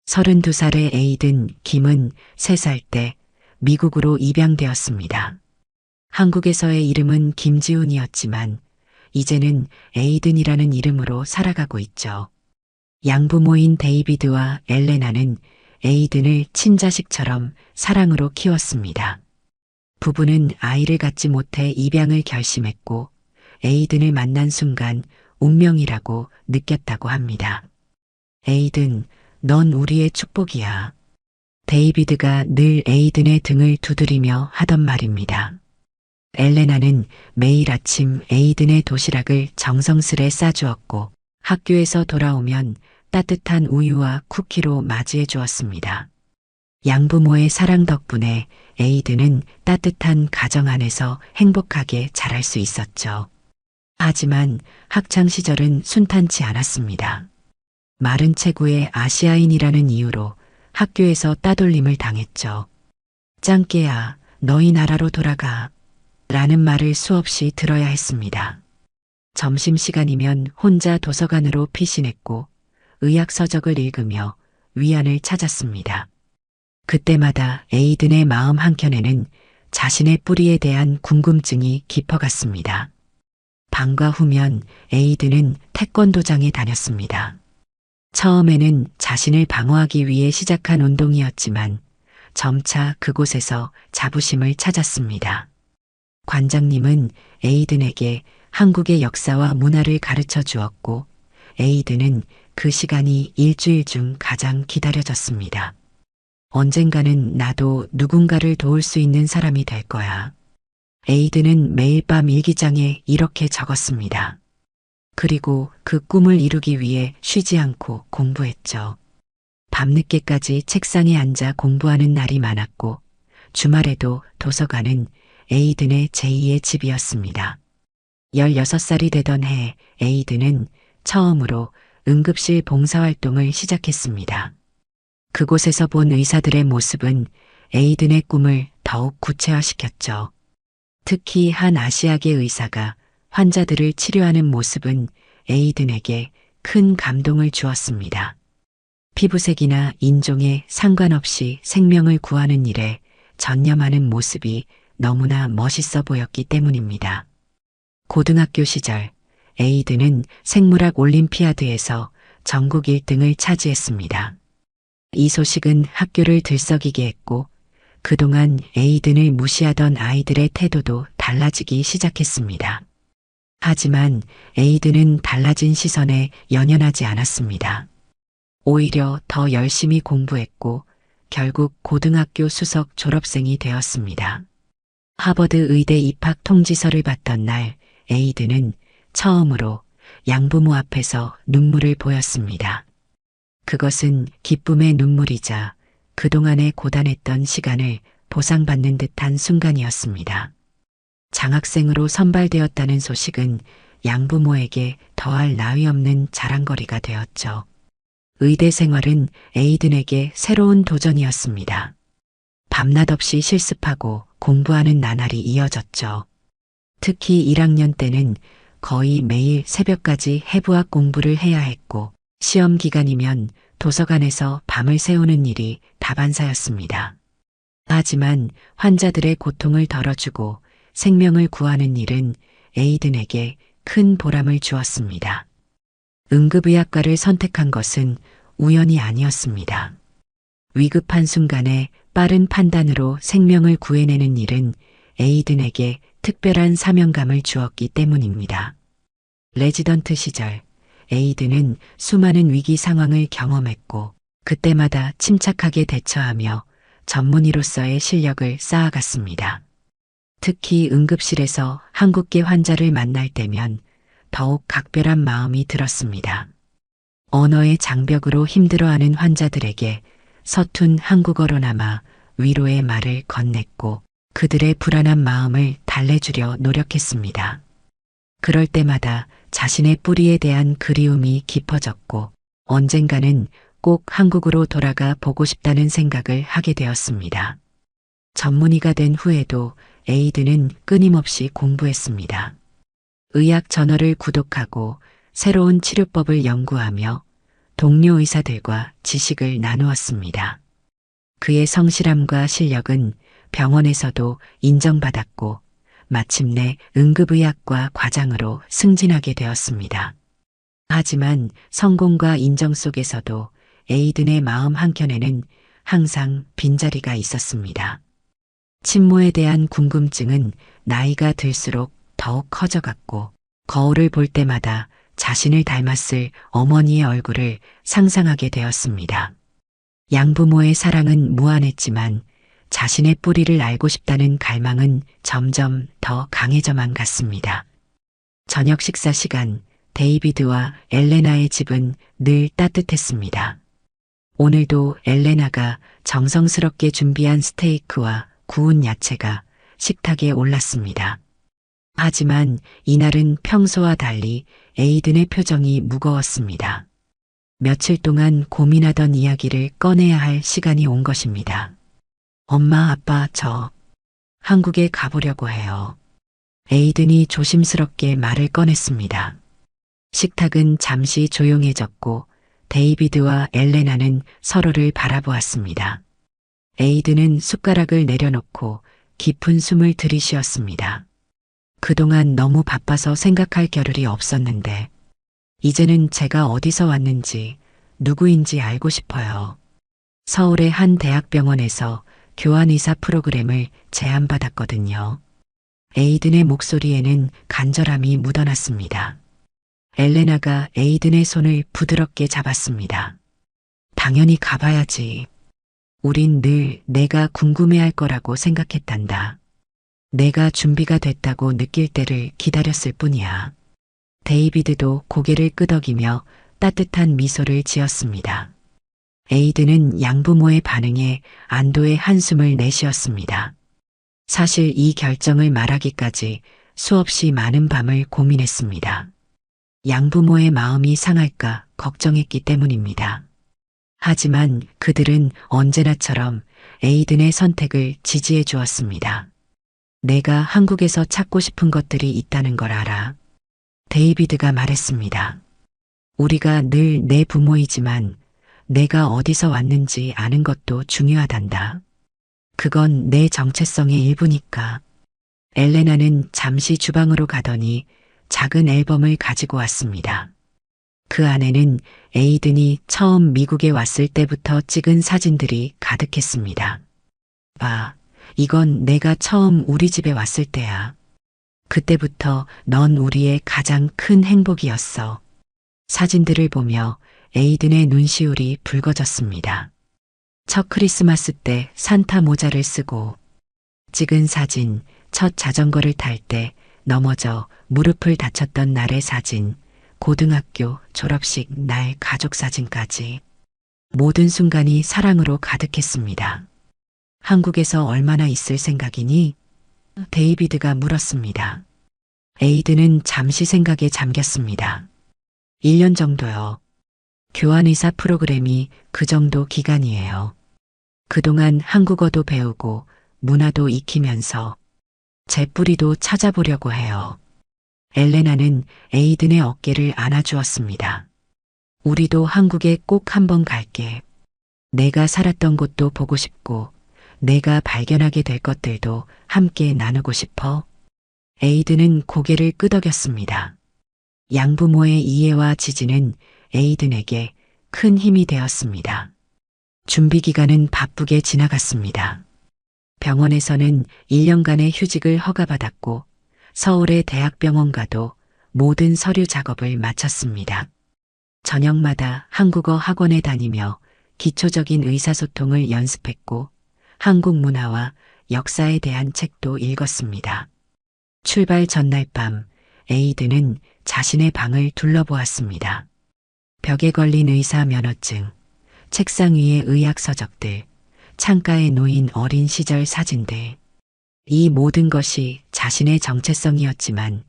32살의 에이든 김은 3살 때 미국으로 입양되었습니다. 한국에서의 이름은 김지훈이었지만 이제는 에이든이라는 이름으로 살아가고 있죠. 양부모인 데이비드와 엘레나는 에이든을 친자식처럼 사랑으로 키웠습니다. 부부는 아이를 갖지 못해 입양을 결심했고 에이든을 만난 순간 운명이라고 느꼈다고 합니다. 에이든, 넌 우리의 축복이야. 데이비드가 늘 에이든의 등을 두드리며 하던 말입니다. 엘레나는 매일 아침 에이든의 도시락을 정성스레 싸주었고 학교에서 돌아오면 따뜻한 우유와 쿠키로 맞이해 주었습니다. 양부모의 사랑 덕분에 에이든은 따뜻한 가정 안에서 행복하게 자랄 수 있었죠. 하지만 학창 시절은 순탄치 않았습니다. 마른 체구의 아시아인이라는 이유로 학교에서 따돌림을 당했죠. 짱깨야, 너희 나라로 돌아가. 라는 말을 수없이 들어야 했습니다. 점심시간이면 혼자 도서관으로 피신했고 의학서적을 읽으며 위안을 찾았습니다. 그때마다 에이든의 마음 한켠에는 자신의 뿌리에 대한 궁금증이 깊어갔습니다. 방과 후면 에이든은 태권도장에 다녔습니다. 처음에는 자신을 방어하기 위해 시작한 운동이었지만 점차 그곳에서 자부심을 찾았습니다. 관장님은 에이든에게 한국의 역사와 문화를 가르쳐 주었고 에이든은 그 시간이 일주일 중 가장 기다려졌습니다. 언젠가는 나도 누군가를 도울 수 있는 사람이 될 거야. 에이든은 매일 밤 일기장에 이렇게 적었습니다. 그리고 그 꿈을 이루기 위해 쉬지 않고 공부했죠. 밤늦게까지 책상에 앉아 공부하는 날이 많았고 주말에도 도서관은 에이든의 제2의 집이었습니다. 16살이 되던 해 에이든은 처음으로 응급실 봉사활동을 시작했습니다. 그곳에서 본 의사들의 모습은 에이든의 꿈을 더욱 구체화시켰죠. 특히 한 아시아계 의사가 환자들을 치료하는 모습은 에이든에게 큰 감동을 주었습니다. 피부색이나 인종에 상관없이 생명을 구하는 일에 전념하는 모습이 너무나 멋있어 보였기 때문입니다. 고등학교 시절 에이든은 생물학 올림피아드에서 전국 1등을 차지했습니다. 이 소식은 학교를 들썩이게 했고 그동안 에이든을 무시하던 아이들의 태도도 달라지기 시작했습니다. 하지만 에이든은 달라진 시선에 연연하지 않았습니다. 오히려 더 열심히 공부했고 결국 고등학교 수석 졸업생이 되었습니다. 하버드 의대 입학 통지서를 받던 날 에이든은 처음으로 양부모 앞에서 눈물을 보였습니다. 그것은 기쁨의 눈물이자 그동안의 고단했던 시간을 보상받는 듯한 순간이었습니다. 장학생으로 선발되었다는 소식은 양부모에게 더할 나위 없는 자랑거리가 되었죠. 의대 생활은 에이든에게 새로운 도전이었습니다. 밤낮 없이 실습하고 공부하는 나날이 이어졌죠. 특히 1학년 때는 거의 매일 새벽까지 해부학 공부를 해야 했고 시험 기간이면 도서관에서 밤을 새우는 일이 다반사였습니다. 하지만 환자들의 고통을 덜어주고 생명을 구하는 일은 에이든에게 큰 보람을 주었습니다. 응급의학과를 선택한 것은 우연이 아니었습니다. 위급한 순간에 빠른 판단으로 생명을 구해내는 일은 에이든에게 특별한 사명감을 주었기 때문입니다. 레지던트 시절 에이든은 수많은 위기 상황을 경험했고 그때마다 침착하게 대처하며 전문의로서의 실력을 쌓아갔습니다. 특히 응급실에서 한국계 환자를 만날 때면 더욱 각별한 마음이 들었습니다. 언어의 장벽으로 힘들어하는 환자들에게 서툰 한국어로나마 위로의 말을 건넸고 그들의 불안한 마음을 달래주려 노력했습니다. 그럴 때마다 자신의 뿌리에 대한 그리움이 깊어졌고 언젠가는 꼭 한국으로 돌아가 보고 싶다는 생각을 하게 되었습니다. 전문의가 된 후에도 에이든은 끊임없이 공부했습니다. 의학 저널을 구독하고 새로운 치료법을 연구하며 동료 의사들과 지식을 나누었습니다. 그의 성실함과 실력은 병원에서도 인정받았고 마침내 응급의학과 과장으로 승진하게 되었습니다. 하지만 성공과 인정 속에서도 에이든의 마음 한켠에는 항상 빈자리가 있었습니다. 친모에 대한 궁금증은 나이가 들수록 더욱 커져갔고 거울을 볼 때마다 자신을 닮았을 어머니의 얼굴을 상상하게 되었습니다. 양부모의 사랑은 무한했지만 자신의 뿌리를 알고 싶다는 갈망은 점점 더 강해져만 갔습니다. 저녁 식사 시간, 데이비드와 엘레나의 집은 늘 따뜻했습니다. 오늘도 엘레나가 정성스럽게 준비한 스테이크와 구운 야채가 식탁에 올랐습니다. 하지만 이날은 평소와 달리 에이든의 표정이 무거웠습니다. 며칠 동안 고민하던 이야기를 꺼내야 할 시간이 온 것입니다. 엄마, 아빠, 저 한국에 가보려고 해요. 에이든이 조심스럽게 말을 꺼냈습니다. 식탁은 잠시 조용해졌고 데이비드와 엘레나는 서로를 바라보았습니다. 에이든은 숟가락을 내려놓고 깊은 숨을 들이쉬었습니다. 그동안 너무 바빠서 생각할 겨를이 없었는데 이제는 제가 어디서 왔는지 누구인지 알고 싶어요. 서울의 한 대학병원에서 교환의사 프로그램을 제안받았거든요. 에이든의 목소리에는 간절함이 묻어났습니다. 엘레나가 에이든의 손을 부드럽게 잡았습니다. 당연히 가봐야지. 우린 늘 내가 궁금해할 거라고 생각했단다. 내가 준비가 됐다고 느낄 때를 기다렸을 뿐이야. 데이비드도 고개를 끄덕이며 따뜻한 미소를 지었습니다. 에이든은 양부모의 반응에 안도의 한숨을 내쉬었습니다. 사실 이 결정을 말하기까지 수없이 많은 밤을 고민했습니다. 양부모의 마음이 상할까 걱정했기 때문입니다. 하지만 그들은 언제나처럼 에이든의 선택을 지지해 주었습니다. 내가 한국에서 찾고 싶은 것들이 있다는 걸 알아. 데이비드가 말했습니다. 우리가 늘 내 부모이지만 내가 어디서 왔는지 아는 것도 중요하단다. 그건 내 정체성의 일부니까. 엘레나는 잠시 주방으로 가더니 작은 앨범을 가지고 왔습니다. 그 안에는 에이든이 처음 미국에 왔을 때부터 찍은 사진들이 가득했습니다. 봐, 이건 내가 처음 우리 집에 왔을 때야. 그때부터 넌 우리의 가장 큰 행복이었어. 사진들을 보며 에이든의 눈시울이 붉어졌습니다. 첫 크리스마스 때 산타 모자를 쓰고 찍은 사진, 첫 자전거를 탈 때 넘어져 무릎을 다쳤던 날의 사진, 고등학교 졸업식 날 가족 사진까지 모든 순간이 사랑으로 가득했습니다. 한국에서 얼마나 있을 생각이니? 데이비드가 물었습니다. 에이든은 잠시 생각에 잠겼습니다. 1년 정도요. 교환의사 프로그램이 그 정도 기간이에요. 그동안 한국어도 배우고 문화도 익히면서 제 뿌리도 찾아보려고 해요. 엘레나는 에이든의 어깨를 안아주었습니다. 우리도 한국에 꼭 한번 갈게. 내가 살았던 곳도 보고 싶고 내가 발견하게 될 것들도 함께 나누고 싶어. 에이든은 고개를 끄덕였습니다. 양부모의 이해와 지지는 에이든에게 큰 힘이 되었습니다. 준비 기간은 바쁘게 지나갔습니다. 병원에서는 1년간의 휴직을 허가받았고 서울의 대학병원과도 모든 서류 작업을 마쳤습니다. 저녁마다 한국어 학원에 다니며 기초적인 의사소통을 연습했고 한국 문화와 역사에 대한 책도 읽었습니다. 출발 전날 밤 에이든은 자신의 방을 둘러보았습니다. 벽에 걸린 의사 면허증, 책상 위의 의학 서적들, 창가에 놓인 어린 시절 사진들. 이 모든 것이 자신의 정체성이었지만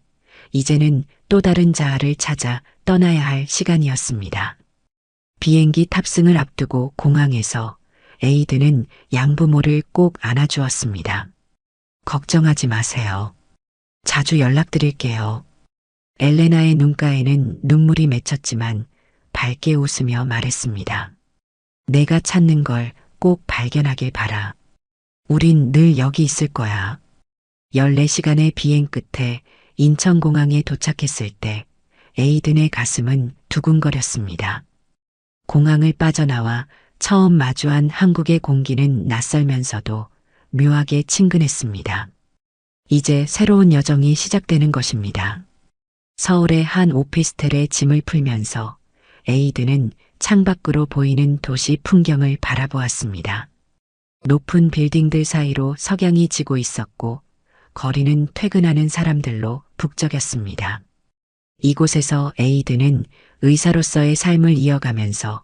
이제는 또 다른 자아를 찾아 떠나야 할 시간이었습니다. 비행기 탑승을 앞두고 공항에서 에이든은 양부모를 꼭 안아주었습니다. 걱정하지 마세요. 자주 연락드릴게요. 엘레나의 눈가에는 눈물이 맺혔지만 밝게 웃으며 말했습니다. 내가 찾는 걸 꼭 발견하길 바라. 우린 늘 여기 있을 거야. 14시간의 비행 끝에 인천공항에 도착했을 때 에이든의 가슴은 두근거렸습니다. 공항을 빠져나와 처음 마주한 한국의 공기는 낯설면서도 묘하게 친근했습니다. 이제 새로운 여정이 시작되는 것입니다. 서울의 한 오피스텔에 짐을 풀면서 에이든은 창밖으로 보이는 도시 풍경을 바라보았습니다. 높은 빌딩들 사이로 석양이 지고 있었고 거리는 퇴근하는 사람들로 북적였습니다. 이곳에서 에이든은 의사로서의 삶을 이어가면서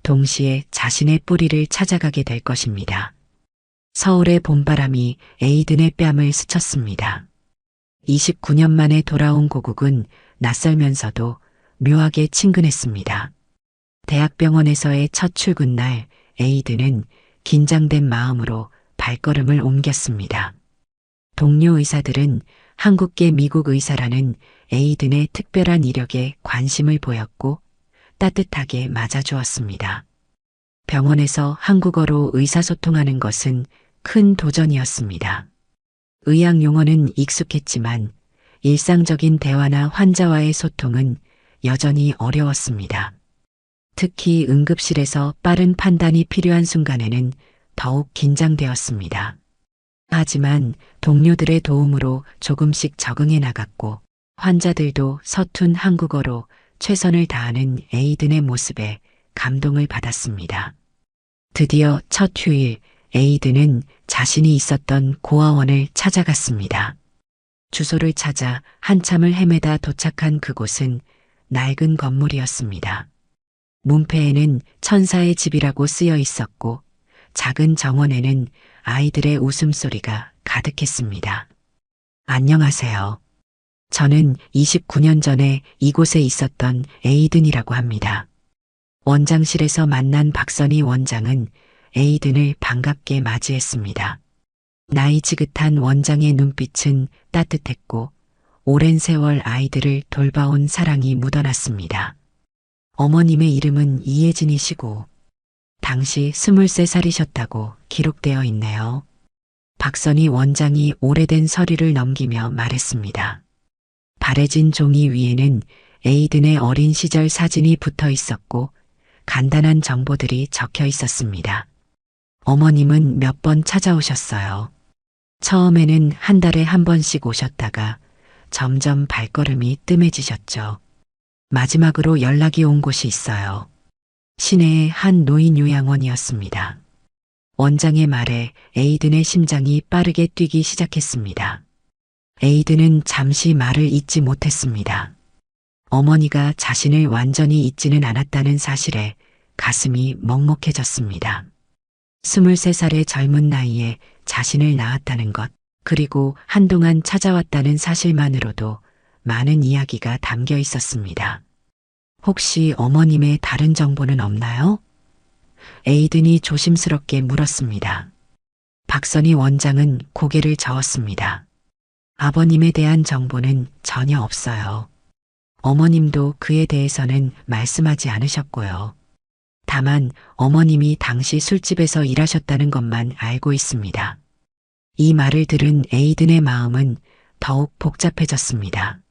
동시에 자신의 뿌리를 찾아가게 될 것입니다. 서울의 봄바람이 에이든의 뺨을 스쳤습니다. 29년 만에 돌아온 고국은 낯설면서도 묘하게 친근했습니다. 대학병원에서의 첫 출근 날 에이든은 긴장된 마음으로 발걸음을 옮겼습니다. 동료 의사들은 한국계 미국 의사라는 에이든의 특별한 이력에 관심을 보였고 따뜻하게 맞아주었습니다. 병원에서 한국어로 의사소통하는 것은 큰 도전이었습니다. 의학 용어는 익숙했지만 일상적인 대화나 환자와의 소통은 여전히 어려웠습니다. 특히 응급실에서 빠른 판단이 필요한 순간에는 더욱 긴장되었습니다. 하지만 동료들의 도움으로 조금씩 적응해 나갔고 환자들도 서툰 한국어로 최선을 다하는 에이든의 모습에 감동을 받았습니다. 드디어 첫 휴일 에이든은 자신이 있었던 고아원을 찾아갔습니다. 주소를 찾아 한참을 헤매다 도착한 그곳은 낡은 건물이었습니다. 문패에는 천사의 집이라고 쓰여 있었고 작은 정원에는 아이들의 웃음소리가 가득했습니다. 안녕하세요. 저는 29년 전에 이곳에 있었던 에이든이라고 합니다. 원장실에서 만난 박선희 원장은 에이든을 반갑게 맞이했습니다. 나이 지긋한 원장의 눈빛은 따뜻했고 오랜 세월 아이들을 돌봐온 사랑이 묻어났습니다. 어머님의 이름은 이혜진이시고 당시 23살이셨다고 기록되어 있네요. 박선희 원장이 오래된 서류를 넘기며 말했습니다. 바래진 종이 위에는 에이든의 어린 시절 사진이 붙어 있었고 간단한 정보들이 적혀 있었습니다. 어머님은 몇 번 찾아오셨어요. 처음에는 한 달에 한 번씩 오셨다가 점점 발걸음이 뜸해지셨죠. 마지막으로 연락이 온 곳이 있어요. 시내의 한 노인 요양원이었습니다. 원장의 말에 에이든의 심장이 빠르게 뛰기 시작했습니다. 에이든은 잠시 말을 잇지 못했습니다. 어머니가 자신을 완전히 잊지는 않았다는 사실에 가슴이 먹먹해졌습니다. 23살의 젊은 나이에 자신을 낳았다는 것, 그리고 한동안 찾아왔다는 사실만으로도 많은 이야기가 담겨 있었습니다. 혹시 어머님의 다른 정보는 없나요? 에이든이 조심스럽게 물었습니다. 박선희 원장은 고개를 저었습니다. 아버님에 대한 정보는 전혀 없어요. 어머님도 그에 대해서는 말씀하지 않으셨고요. 다만 어머님이 당시 술집에서 일하셨다는 것만 알고 있습니다. 이 말을 들은 에이든의 마음은 더욱 복잡해졌습니다.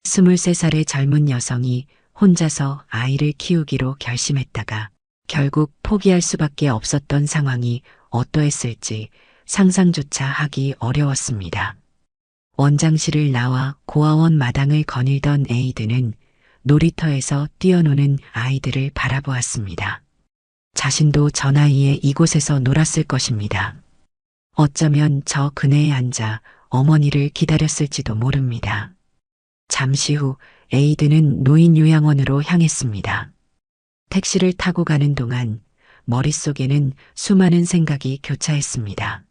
23살의 젊은 여성이 혼자서 아이를 키우기로 결심했다가 결국 포기할 수밖에 없었던 상황이 어떠했을지 상상조차 하기 어려웠습니다. 원장실을 나와 고아원 마당을 거닐던 에이든은 놀이터에서 뛰어노는 아이들을 바라보았습니다. 자신도 저 나이에 이곳에서 놀았을 것입니다. 어쩌면 저 그네에 앉아 어머니를 기다렸을지도 모릅니다. 잠시 후 에이든은 노인 요양원으로 향했습니다. 택시를 타고 가는 동안 머릿속에는 수많은 생각이 교차했습니다.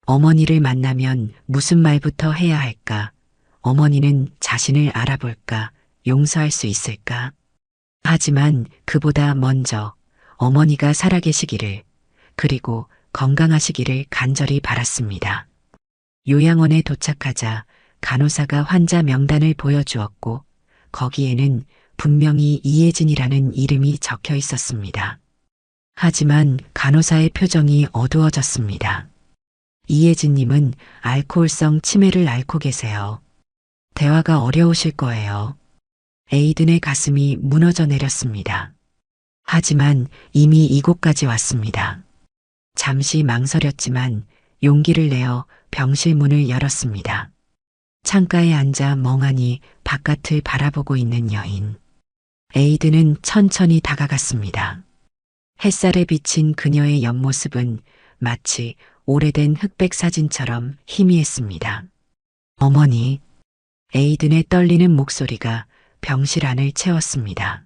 어머니를 만나면 무슨 말부터 해야 할까? 어머니는 자신을 알아볼까? 용서할 수 있을까? 하지만 그보다 먼저 어머니가 살아계시기를, 그리고 건강하시기를 간절히 바랐습니다. 요양원에 도착하자 간호사가 환자 명단을 보여주었고 거기에는 분명히 이혜진이라는 이름이 적혀 있었습니다. 하지만 간호사의 표정이 어두워졌습니다. 이혜진님은 알코올성 치매를 앓고 계세요. 대화가 어려우실 거예요. 에이든의 가슴이 무너져 내렸습니다. 하지만 이미 이곳까지 왔습니다. 잠시 망설였지만 용기를 내어 병실 문을 열었습니다. 창가에 앉아 멍하니 바깥을 바라보고 있는 여인. 에이든은 천천히 다가갔습니다. 햇살에 비친 그녀의 옆모습은 마치 오래된 흑백 사진처럼 희미했습니다. 어머니, 에이든의 떨리는 목소리가 병실 안을 채웠습니다.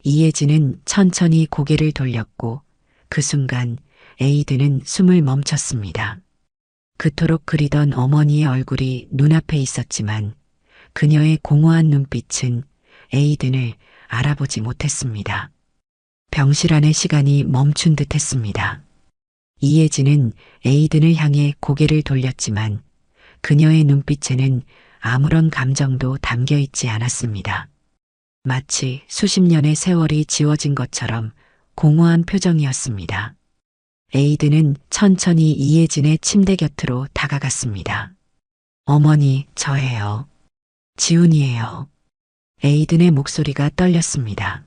이혜진은 천천히 고개를 돌렸고 그 순간 에이든은 숨을 멈췄습니다. 그토록 그리던 어머니의 얼굴이 눈앞에 있었지만 그녀의 공허한 눈빛은 에이든을 알아보지 못했습니다. 병실 안의 시간이 멈춘 듯 했습니다. 이혜진은 에이든을 향해 고개를 돌렸지만 그녀의 눈빛에는 아무런 감정도 담겨 있지 않았습니다. 마치 수십 년의 세월이 지워진 것처럼 공허한 표정이었습니다. 에이든은 천천히 이혜진의 침대 곁으로 다가갔습니다. 어머니, 저예요. 지훈이에요. 에이든의 목소리가 떨렸습니다.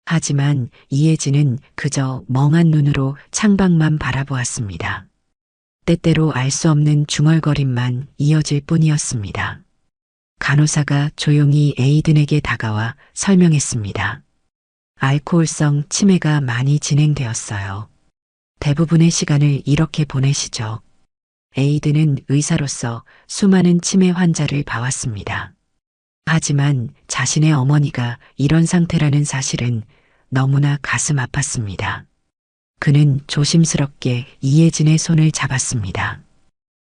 하지만 이혜진은 그저 멍한 눈으로 창밖만 바라보았습니다. 때때로 알 수 없는 중얼거림만 이어질 뿐이었습니다. 간호사가 조용히 에이든에게 다가와 설명했습니다. 알코올성 치매가 많이 진행되었어요. 대부분의 시간을 이렇게 보내시죠. 에이든은 의사로서 수많은 치매 환자를 봐왔습니다. 하지만 자신의 어머니가 이런 상태라는 사실은 너무나 가슴 아팠습니다. 그는 조심스럽게 이혜진의 손을 잡았습니다.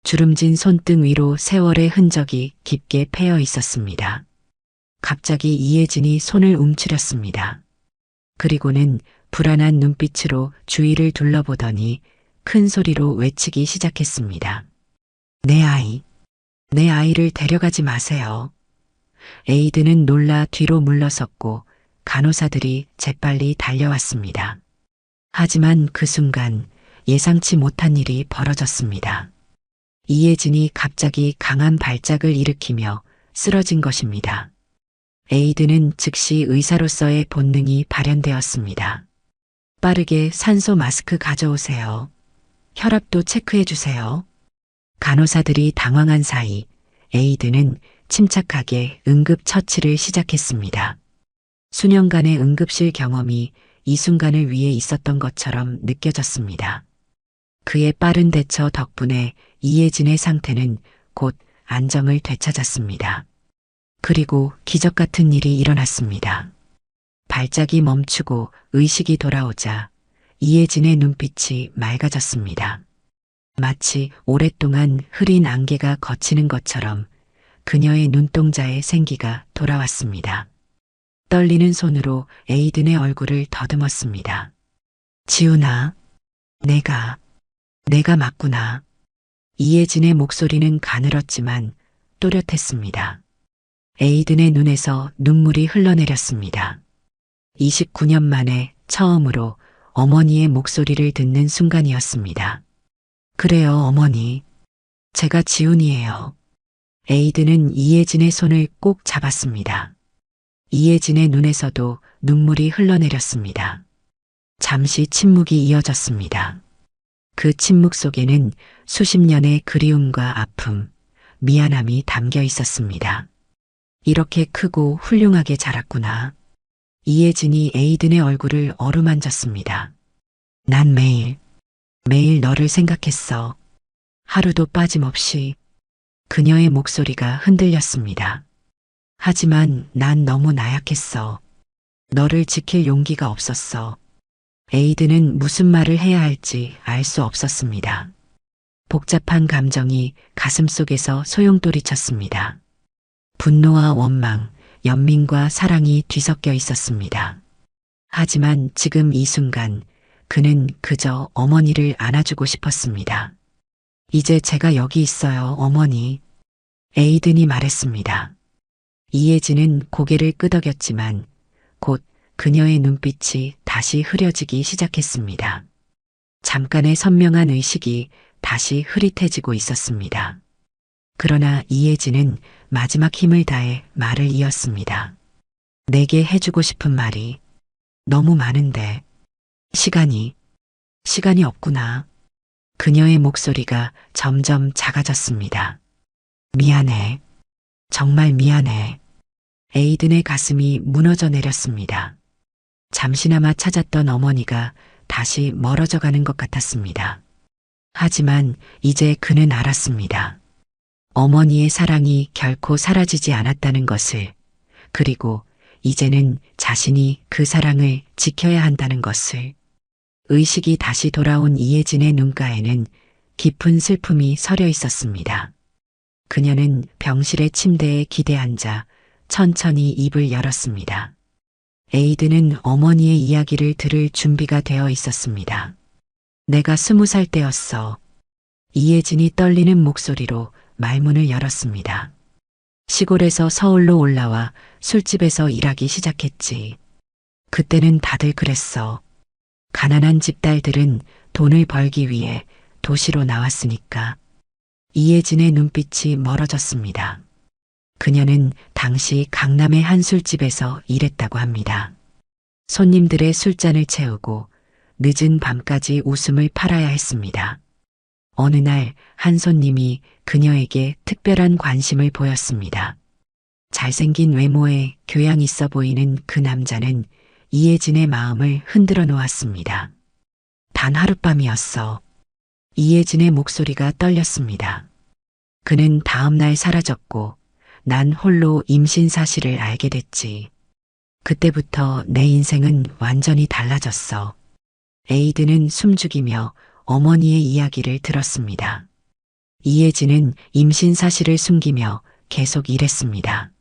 주름진 손등 위로 세월의 흔적이 깊게 패여 있었습니다. 갑자기 이혜진이 손을 움츠렸습니다. 그리고는 불안한 눈빛으로 주위를 둘러보더니 큰 소리로 외치기 시작했습니다. 내 아이, 내 아이를 데려가지 마세요. 에이든은 놀라 뒤로 물러섰고 간호사들이 재빨리 달려왔습니다. 하지만 그 순간 예상치 못한 일이 벌어졌습니다. 이혜진이 갑자기 강한 발작을 일으키며 쓰러진 것입니다. 에이든은 즉시 의사로서의 본능이 발현되었습니다. 빠르게 산소 마스크 가져오세요. 혈압도 체크해 주세요. 간호사들이 당황한 사이 에이든은 침착하게 응급처치를 시작했습니다. 수년간의 응급실 경험이 이 순간을 위해 있었던 것처럼 느껴졌습니다. 그의 빠른 대처 덕분에 이혜진의 상태는 곧 안정을 되찾았습니다. 그리고 기적 같은 일이 일어났습니다. 발작이 멈추고 의식이 돌아오자 이혜진의 눈빛이 맑아졌습니다. 마치 오랫동안 흐린 안개가 걷히는 것처럼 그녀의 눈동자에 생기가 돌아왔습니다. 떨리는 손으로 에이든의 얼굴을 더듬었습니다. 지훈아, 내가 맞구나. 이혜진의 목소리는 가늘었지만 또렷했습니다. 에이든의 눈에서 눈물이 흘러내렸습니다. 29년 만에 처음으로 어머니의 목소리를 듣는 순간이었습니다. 그래요, 어머니. 제가 지훈이에요. 에이든은 이혜진의 손을 꼭 잡았습니다. 이혜진의 눈에서도 눈물이 흘러내렸습니다. 잠시 침묵이 이어졌습니다. 그 침묵 속에는 수십 년의 그리움과 아픔, 미안함이 담겨 있었습니다. 이렇게 크고 훌륭하게 자랐구나. 이혜진이 에이든의 얼굴을 어루만졌습니다. 난 매일 너를 생각했어. 하루도 빠짐없이. 그녀의 목소리가 흔들렸습니다. 하지만 난 너무 나약했어. 너를 지킬 용기가 없었어. 에이든은 무슨 말을 해야 할지 알 수 없었습니다. 복잡한 감정이 가슴속에서 소용돌이쳤습니다. 분노와 원망, 연민과 사랑이 뒤섞여 있었습니다. 하지만 지금 이 순간 그는 그저 어머니를 안아주고 싶었습니다. 이제 제가 여기 있어요, 어머니. 에이든이 말했습니다. 이혜진은 고개를 끄덕였지만 곧 그녀의 눈빛이 다시 흐려지기 시작했습니다. 잠깐의 선명한 의식이 다시 흐릿해지고 있었습니다. 그러나 이혜진은 마지막 힘을 다해 말을 이었습니다. 내게 해주고 싶은 말이 너무 많은데 시간이 없구나. 그녀의 목소리가 점점 작아졌습니다. 미안해. 정말 미안해. 에이든의 가슴이 무너져 내렸습니다. 잠시나마 찾았던 어머니가 다시 멀어져 가는 것 같았습니다. 하지만 이제 그는 알았습니다. 어머니의 사랑이 결코 사라지지 않았다는 것을, 그리고 이제는 자신이 그 사랑을 지켜야 한다는 것을. 의식이 다시 돌아온 이혜진의 눈가에는 깊은 슬픔이 서려 있었습니다. 그녀는 병실의 침대에 기대 앉아 천천히 입을 열었습니다. 에이든은 어머니의 이야기를 들을 준비가 되어 있었습니다. 내가 20살 때였어. 이혜진이 떨리는 목소리로 말문을 열었습니다. 시골에서 서울로 올라와 술집에서 일하기 시작했지. 그때는 다들 그랬어. 가난한 집 딸들은 돈을 벌기 위해 도시로 나왔으니까. 이혜진의 눈빛이 멀어졌습니다. 그녀는 당시 강남의 한 술집에서 일했다고 합니다. 손님들의 술잔을 채우고 늦은 밤까지 웃음을 팔아야 했습니다. 어느 날 한 손님이 그녀에게 특별한 관심을 보였습니다. 잘생긴 외모에 교양 있어 보이는 그 남자는 이혜진의 마음을 흔들어 놓았습니다. 단 하룻밤이었어. 이혜진의 목소리가 떨렸습니다. 그는 다음 날 사라졌고 난 홀로 임신 사실을 알게 됐지. 그때부터 내 인생은 완전히 달라졌어. 에이든은 숨죽이며 어머니의 이야기를 들었습니다. 이혜진은 임신 사실을 숨기며 계속 일했습니다.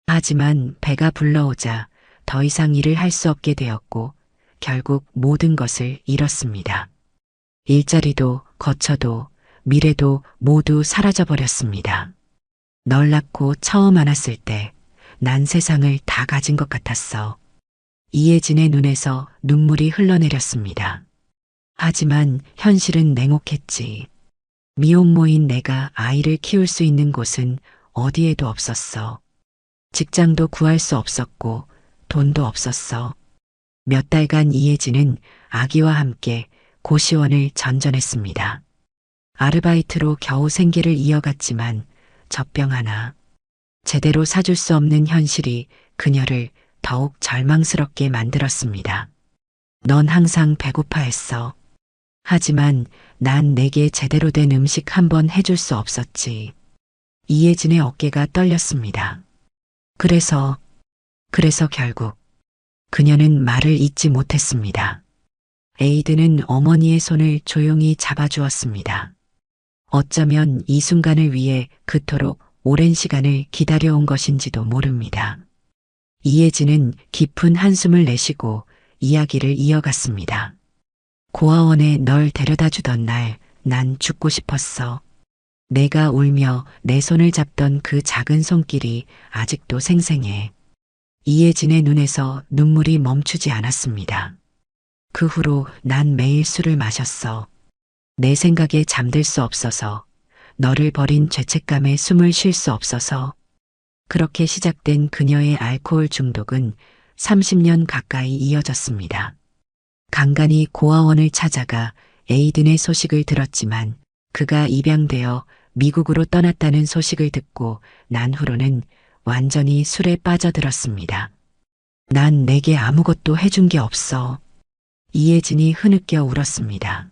하지만 배가 불러오자 더 이상 일을 할 수 없게 되었고 결국 모든 것을 잃었습니다. 일자리도 거처도 미래도 모두 사라져버렸습니다. 널 낳고 처음 안았을 때 난 세상을 다 가진 것 같았어. 이혜진의 눈에서 눈물이 흘러내렸습니다. 하지만 현실은 냉혹했지. 미혼모인 내가 아이를 키울 수 있는 곳은 어디에도 없었어. 직장도 구할 수 없었고 돈도 없었어. 몇 달간 이혜진은 아기와 함께 고시원을 전전했습니다. 아르바이트로 겨우 생계를 이어갔지만 젖병 하나, 제대로 사줄 수 없는 현실이 그녀를 더욱 절망스럽게 만들었습니다. 넌 항상 배고파했어. 하지만 난 내게 제대로 된 음식 한 번 해줄 수 없었지. 이혜진의 어깨가 떨렸습니다. 그래서 결국 그녀는 말을 잇지 못했습니다. 에이든은 어머니의 손을 조용히 잡아주었습니다. 어쩌면 이 순간을 위해 그토록 오랜 시간을 기다려온 것인지도 모릅니다. 이혜진은 깊은 한숨을 내쉬고 이야기를 이어갔습니다. 고아원에 널 데려다 주던 날 난 죽고 싶었어. 내가 울며 내 손을 잡던 그 작은 손길이 아직도 생생해. 이혜진의 눈에서 눈물이 멈추지 않았습니다. 그 후로 난 매일 술을 마셨어. 내 생각에 잠들 수 없어서, 너를 버린 죄책감에 숨을 쉴 수 없어서. 그렇게 시작된 그녀의 알코올 중독은 30년 가까이 이어졌습니다. 간간히 고아원을 찾아가 에이든의 소식을 들었지만 그가 입양되어 미국으로 떠났다는 소식을 듣고 난 후로는 완전히 술에 빠져들었습니다. 난 내게 아무것도 해준 게 없어. 이혜진이 흐느껴 울었습니다.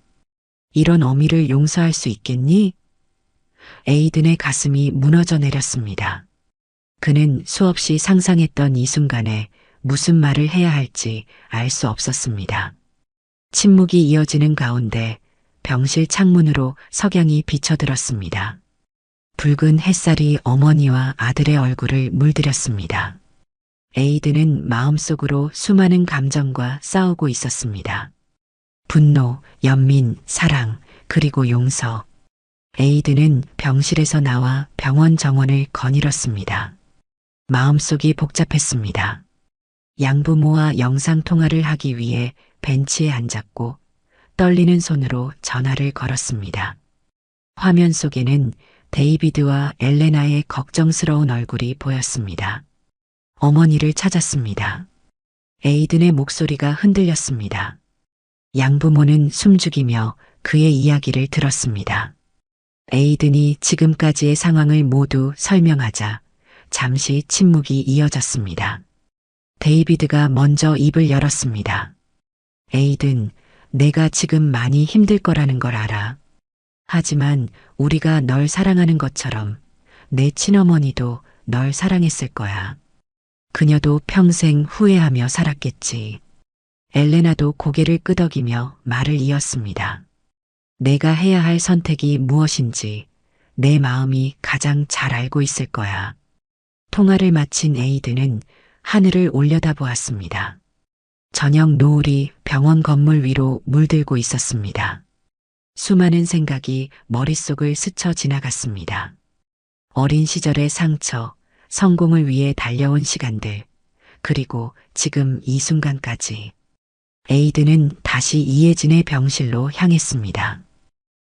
이런 어미를 용서할 수 있겠니? 에이든의 가슴이 무너져 내렸습니다. 그는 수없이 상상했던 이 순간에 무슨 말을 해야 할지 알 수 없었습니다. 침묵이 이어지는 가운데 병실 창문으로 석양이 비쳐들었습니다. 붉은 햇살이 어머니와 아들의 얼굴을 물들였습니다. 에이든은 마음속으로 수많은 감정과 싸우고 있었습니다. 분노, 연민, 사랑, 그리고 용서. 에이든은 병실에서 나와 병원 정원을 거닐었습니다. 마음속이 복잡했습니다. 양부모와 영상통화를 하기 위해 벤치에 앉았고 떨리는 손으로 전화를 걸었습니다. 화면 속에는 데이비드와 엘레나의 걱정스러운 얼굴이 보였습니다. 어머니를 찾았습니다. 에이든의 목소리가 흔들렸습니다. 양부모는 숨죽이며 그의 이야기를 들었습니다. 에이든이 지금까지의 상황을 모두 설명하자 잠시 침묵이 이어졌습니다. 데이비드가 먼저 입을 열었습니다. 에이든, 내가 지금 많이 힘들 거라는 걸 알아. 하지만 우리가 널 사랑하는 것처럼 내 친어머니도 널 사랑했을 거야. 그녀도 평생 후회하며 살았겠지. 엘레나도 고개를 끄덕이며 말을 이었습니다. 내가 해야 할 선택이 무엇인지 내 마음이 가장 잘 알고 있을 거야. 통화를 마친 에이든은 하늘을 올려다보았습니다. 저녁 노을이 병원 건물 위로 물들고 있었습니다. 수많은 생각이 머릿속을 스쳐 지나갔습니다. 어린 시절의 상처, 성공을 위해 달려온 시간들, 그리고 지금 이 순간까지. 에이든은 다시 이혜진의 병실로 향했습니다.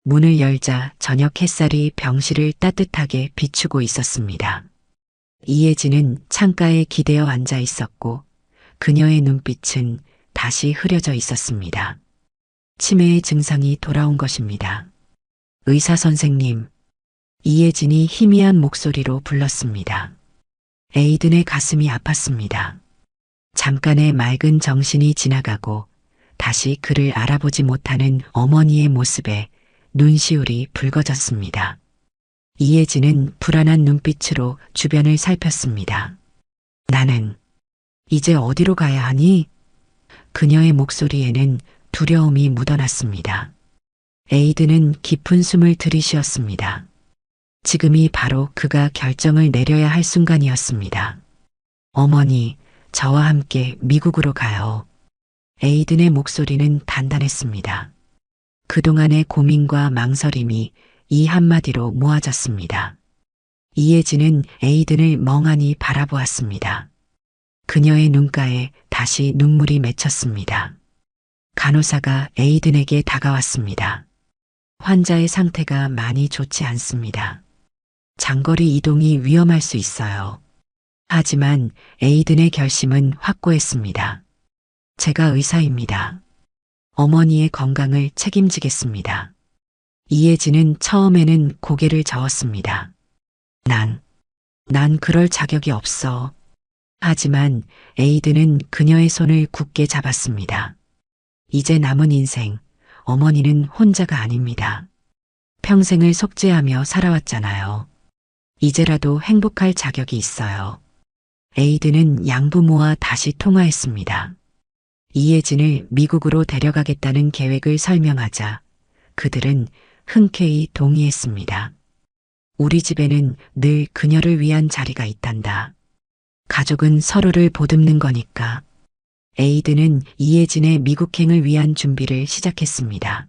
문을 열자 저녁 햇살이 병실을 따뜻하게 비추고 있었습니다. 이혜진은 창가에 기대어 앉아 있었고 그녀의 눈빛은 다시 흐려져 있었습니다. 치매의 증상이 돌아온 것입니다. 의사 선생님, 이혜진이 희미한 목소리로 불렀습니다. 에이든의 가슴이 아팠습니다. 잠깐의 맑은 정신이 지나가고 다시 그를 알아보지 못하는 어머니의 모습에 눈시울이 붉어졌습니다. 이혜진은 불안한 눈빛으로 주변을 살폈습니다. 나는 이제 어디로 가야 하니? 그녀의 목소리에는 두려움이 묻어났습니다. 에이든은 깊은 숨을 들이쉬었습니다. 지금이 바로 그가 결정을 내려야 할 순간이었습니다. 어머니, 저와 함께 미국으로 가요. 에이든의 목소리는 단단했습니다. 그동안의 고민과 망설임이 이 한마디로 모아졌습니다. 이혜진은 에이든을 멍하니 바라보았습니다. 그녀의 눈가에 다시 눈물이 맺혔습니다. 간호사가 에이든에게 다가왔습니다. 환자의 상태가 많이 좋지 않습니다. 장거리 이동이 위험할 수 있어요. 하지만 에이든의 결심은 확고했습니다. 제가 의사입니다. 어머니의 건강을 책임지겠습니다. 이혜진은 처음에는 고개를 저었습니다. 난 그럴 자격이 없어. 하지만 에이든은 그녀의 손을 굳게 잡았습니다. 이제 남은 인생, 어머니는 혼자가 아닙니다. 평생을 속죄하며 살아왔잖아요. 이제라도 행복할 자격이 있어요. 에이든은 양부모와 다시 통화했습니다. 이혜진을 미국으로 데려가겠다는 계획을 설명하자 그들은 흔쾌히 동의했습니다. 우리 집에는 늘 그녀를 위한 자리가 있단다. 가족은 서로를 보듬는 거니까. 에이든은 이혜진의 미국행을 위한 준비를 시작했습니다.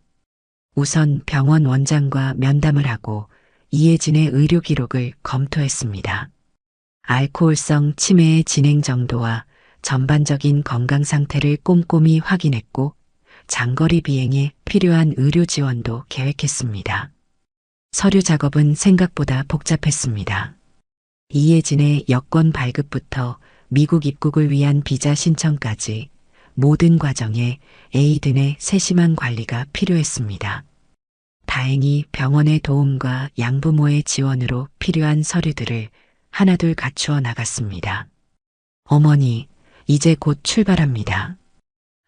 우선 병원 원장과 면담을 하고 이혜진의 의료 기록을 검토했습니다. 알코올성 치매의 진행 정도와 전반적인 건강 상태를 꼼꼼히 확인했고 장거리 비행에 필요한 의료 지원도 계획했습니다. 서류 작업은 생각보다 복잡했습니다. 이혜진의 여권 발급부터 미국 입국을 위한 비자 신청까지 모든 과정에 에이든의 세심한 관리가 필요했습니다. 다행히 병원의 도움과 양부모의 지원으로 필요한 서류들을 하나둘 갖추어 나갔습니다. 어머니, 이제 곧 출발합니다.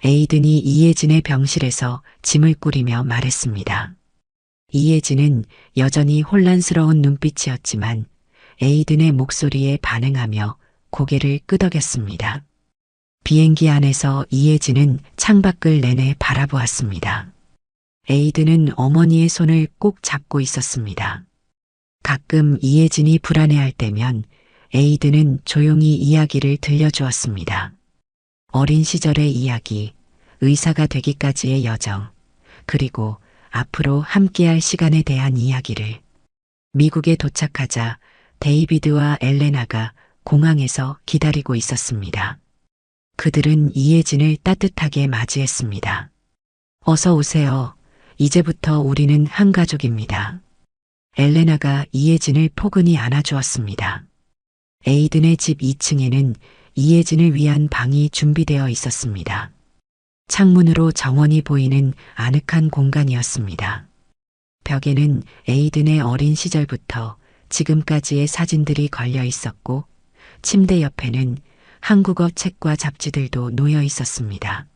에이든이 이혜진의 병실에서 짐을 꾸리며 말했습니다. 이혜진은 여전히 혼란스러운 눈빛이었지만 에이든의 목소리에 반응하며 고개를 끄덕였습니다. 비행기 안에서 이혜진은 창밖을 내내 바라보았습니다. 에이든은 어머니의 손을 꼭 잡고 있었습니다. 가끔 이혜진이 불안해할 때면 에이든은 조용히 이야기를 들려주었습니다. 어린 시절의 이야기, 의사가 되기까지의 여정, 그리고 앞으로 함께할 시간에 대한 이야기를. 미국에 도착하자 데이비드와 엘레나가 공항에서 기다리고 있었습니다. 그들은 이혜진을 따뜻하게 맞이했습니다. 어서 오세요. 이제부터 우리는 한 가족입니다. 엘레나가 이혜진을 포근히 안아주었습니다. 에이든의 집 2층에는 이혜진을 위한 방이 준비되어 있었습니다. 창문으로 정원이 보이는 아늑한 공간이었습니다. 벽에는 에이든의 어린 시절부터 지금까지의 사진들이 걸려 있었고, 침대 옆에는 한국어 책과 잡지들도 놓여 있었습니다.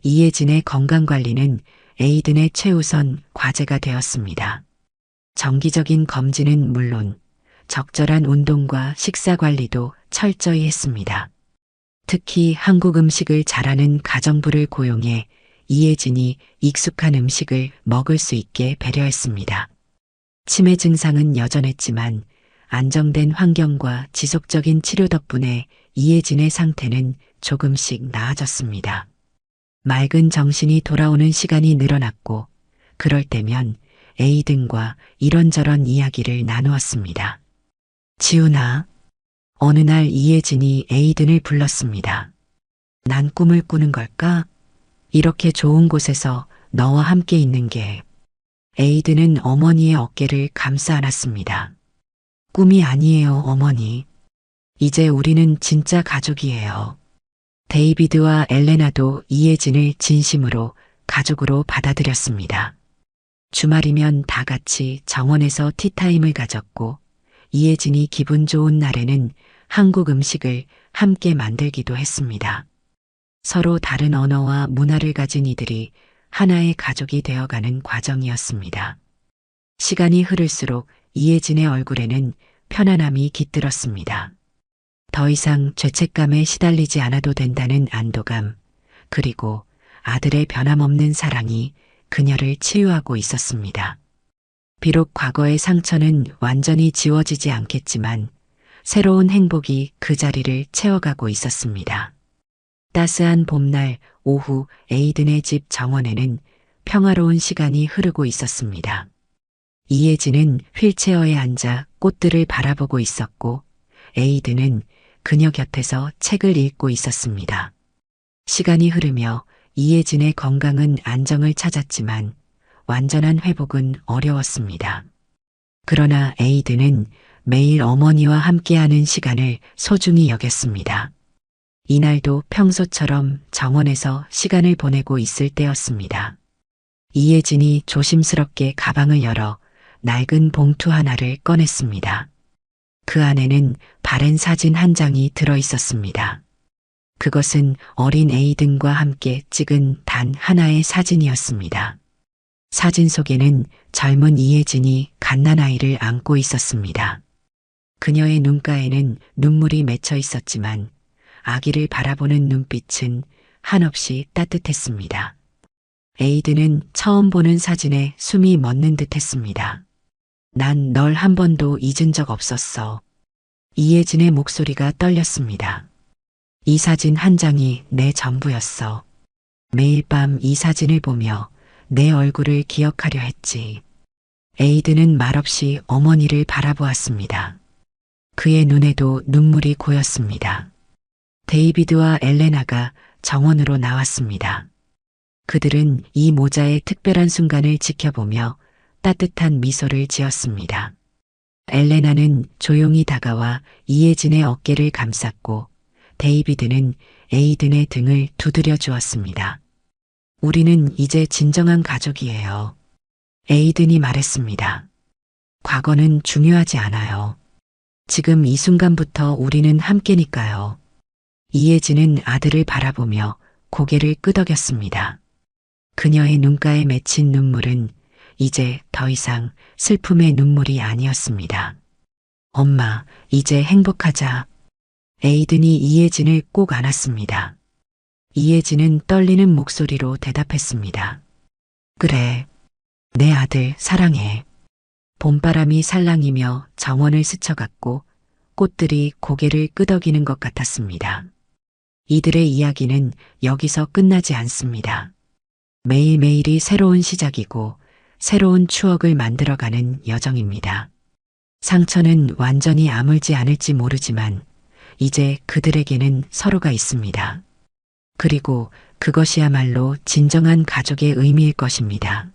이혜진의 건강관리는 에이든의 최우선 과제가 되었습니다. 정기적인 검진은 물론 적절한 운동과 식사 관리도 철저히 했습니다. 특히 한국 음식을 잘하는 가정부를 고용해 이혜진이 익숙한 음식을 먹을 수 있게 배려했습니다. 치매 증상은 여전했지만 안정된 환경과 지속적인 치료 덕분에 이혜진의 상태는 조금씩 나아졌습니다. 맑은 정신이 돌아오는 시간이 늘어났고, 그럴 때면 에이든과 이런저런 이야기를 나누었습니다. 지훈아, 어느 날 이혜진이 에이든을 불렀습니다. 난 꿈을 꾸는 걸까? 이렇게 좋은 곳에서 너와 함께 있는 게. 에이든은 어머니의 어깨를 감싸 안았습니다. 꿈이 아니에요, 어머니. 이제 우리는 진짜 가족이에요. 데이비드와 엘레나도 이혜진을 진심으로 가족으로 받아들였습니다. 주말이면 다 같이 정원에서 티타임을 가졌고, 이혜진이 기분 좋은 날에는 한국 음식을 함께 만들기도 했습니다. 서로 다른 언어와 문화를 가진 이들이 하나의 가족이 되어가는 과정이었습니다. 시간이 흐를수록 이혜진의 얼굴에는 편안함이 깃들었습니다. 더 이상 죄책감에 시달리지 않아도 된다는 안도감, 그리고 아들의 변함없는 사랑이 그녀를 치유하고 있었습니다. 비록 과거의 상처는 완전히 지워지지 않겠지만 새로운 행복이 그 자리를 채워가고 있었습니다. 따스한 봄날 오후 에이든의 집 정원에는 평화로운 시간이 흐르고 있었습니다. 이혜진은 휠체어에 앉아 꽃들을 바라보고 있었고, 에이든은 그녀 곁에서 책을 읽고 있었습니다. 시간이 흐르며 이혜진의 건강은 안정을 찾았지만 완전한 회복은 어려웠습니다. 그러나 에이든은 매일 어머니와 함께하는 시간을 소중히 여겼습니다. 이날도 평소처럼 정원에서 시간을 보내고 있을 때였습니다. 이혜진이 조심스럽게 가방을 열어 낡은 봉투 하나를 꺼냈습니다. 그 안에는 바랜 사진 한 장이 들어 있었습니다. 그것은 어린 에이든과 함께 찍은 단 하나의 사진이었습니다. 사진 속에는 젊은 이혜진이 갓난아이를 안고 있었습니다. 그녀의 눈가에는 눈물이 맺혀 있었지만 아기를 바라보는 눈빛은 한없이 따뜻했습니다. 에이든은 처음 보는 사진에 숨이 멎는 듯 했습니다. 난 널 한 번도 잊은 적 없었어. 이혜진의 목소리가 떨렸습니다. 이 사진 한 장이 내 전부였어. 매일 밤 이 사진을 보며 내 얼굴을 기억하려 했지. 에이든은 말없이 어머니를 바라보았습니다. 그의 눈에도 눈물이 고였습니다. 데이비드와 엘레나가 정원으로 나왔습니다. 그들은 이 모자의 특별한 순간을 지켜보며 따뜻한 미소를 지었습니다. 엘레나는 조용히 다가와 이혜진의 어깨를 감쌌고, 데이비드는 에이든의 등을 두드려 주었습니다. 우리는 이제 진정한 가족이에요. 에이든이 말했습니다. 과거는 중요하지 않아요. 지금 이 순간부터 우리는 함께니까요. 이혜진은 아들을 바라보며 고개를 끄덕였습니다. 그녀의 눈가에 맺힌 눈물은 이제 더 이상 슬픔의 눈물이 아니었습니다. 엄마, 이제 행복하자. 에이든이 이혜진을 꼭 안았습니다. 이혜진은 떨리는 목소리로 대답했습니다. 그래, 내 아들 사랑해. 봄바람이 살랑이며 정원을 스쳐갔고 꽃들이 고개를 끄덕이는 것 같았습니다. 이들의 이야기는 여기서 끝나지 않습니다. 매일매일이 새로운 시작이고 새로운 추억을 만들어가는 여정입니다. 상처는 완전히 아물지 않을지 모르지만 이제 그들에게는 서로가 있습니다. 그리고 그것이야말로 진정한 가족의 의미일 것입니다.